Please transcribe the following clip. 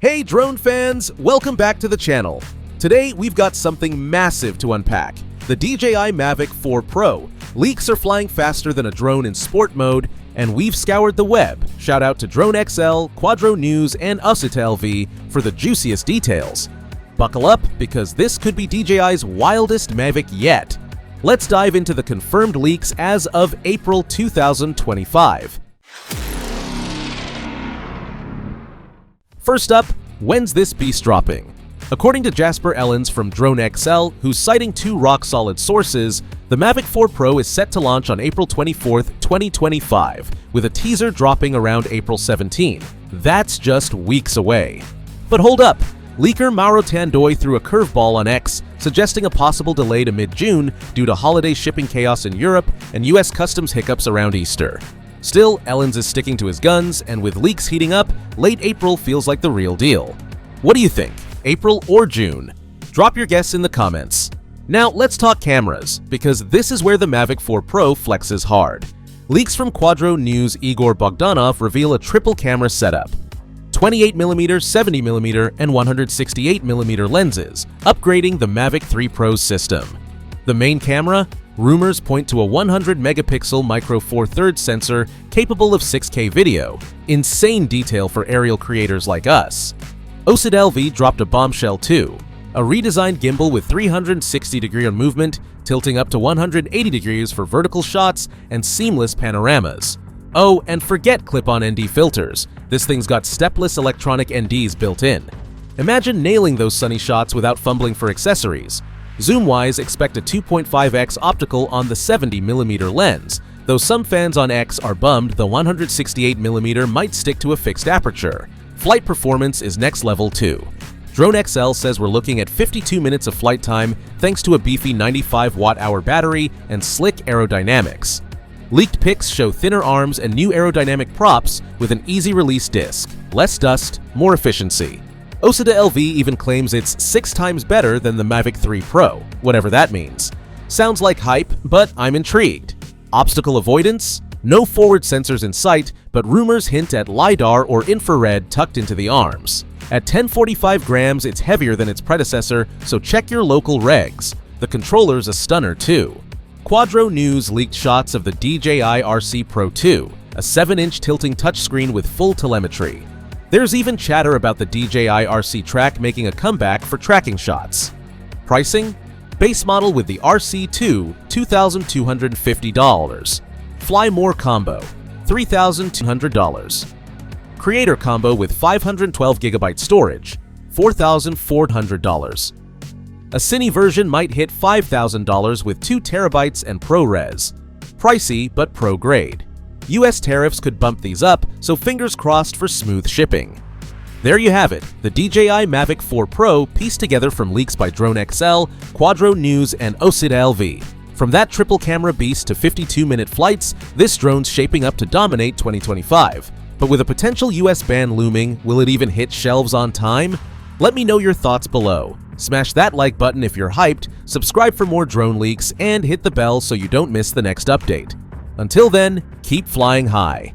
Hey drone fans, welcome back to the channel. Today we've got something massive to unpack. The DJI Mavic 4 Pro. Leaks are flying faster than a drone in sport mode, and we've scoured the web. Shout out to DroneXL, Quadro News, and OsitaLV for the juiciest details. Buckle up, because this could be DJI's wildest Mavic yet. Let's dive into the confirmed leaks as of April 2025. First up, when's this beast dropping? According to Jasper Ellens from DroneXL, who's citing two rock-solid sources, the Mavic 4 Pro is set to launch on April 24, 2025, with a teaser dropping around April 17. That's just weeks away. But hold up! Leaker Mauro Tandoi threw a curveball on X, suggesting a possible delay to mid-June due to holiday shipping chaos in Europe and US customs hiccups around Easter. Still, Ellens is sticking to his guns, and with leaks heating up, late April feels like the real deal. What do you think? April or June? Drop your guess in the comments. Now let's talk cameras, because this is where the Mavic 4 Pro flexes hard. Leaks from Quadro News' Igor Bogdanov reveal a triple camera setup. 28mm, 70mm, and 168mm lenses, upgrading the Mavic 3 Pro's system. The main camera? Rumors point to a 100-megapixel micro Four Thirds sensor capable of 6K video. Insane detail for aerial creators like us. OsitaLV dropped a bombshell too. A redesigned gimbal with 360-degree movement, tilting up to 180 degrees for vertical shots and seamless panoramas. Oh, and forget clip-on ND filters. This thing's got stepless electronic NDs built in. Imagine nailing those sunny shots without fumbling for accessories. Zoom-wise, expect a 2.5x optical on the 70mm lens, though some fans on X are bummed the 168mm might stick to a fixed aperture. Flight performance is next level too. DroneXL says we're looking at 52 minutes of flight time thanks to a beefy 95 watt-hour battery and slick aerodynamics. Leaked pics show thinner arms and new aerodynamic props with an easy-release disc. Less dust, more efficiency. OsitaLV even claims it's 6 times better than the Mavic 3 Pro, whatever that means. Sounds like hype, but I'm intrigued. Obstacle avoidance? No forward sensors in sight, but rumors hint at LiDAR or infrared tucked into the arms. At 1045 grams, it's heavier than its predecessor, so check your local regs. The controller's a stunner too. Quadro News leaked shots of the DJI RC Pro 2, a 7-inch tilting touchscreen with full telemetry. There's even chatter about the DJI RC Track making a comeback for tracking shots. Pricing? Base model with the RC2, $2,250. Fly More Combo, $3,200. Creator Combo with 512GB storage, $4,400. A Cine version might hit $5,000 with 2TB and ProRes. Pricey, but pro-grade. US tariffs could bump these up, so fingers crossed for smooth shipping. There you have it, the DJI Mavic 4 Pro pieced together from leaks by DroneXL, Quadro News, and OsitaLV. From that triple camera beast to 52-minute flights, this drone's shaping up to dominate 2025. But with a potential US ban looming, will it even hit shelves on time? Let me know your thoughts below. Smash that like button if you're hyped, subscribe for more drone leaks, and hit the bell so you don't miss the next update. Until then, keep flying high.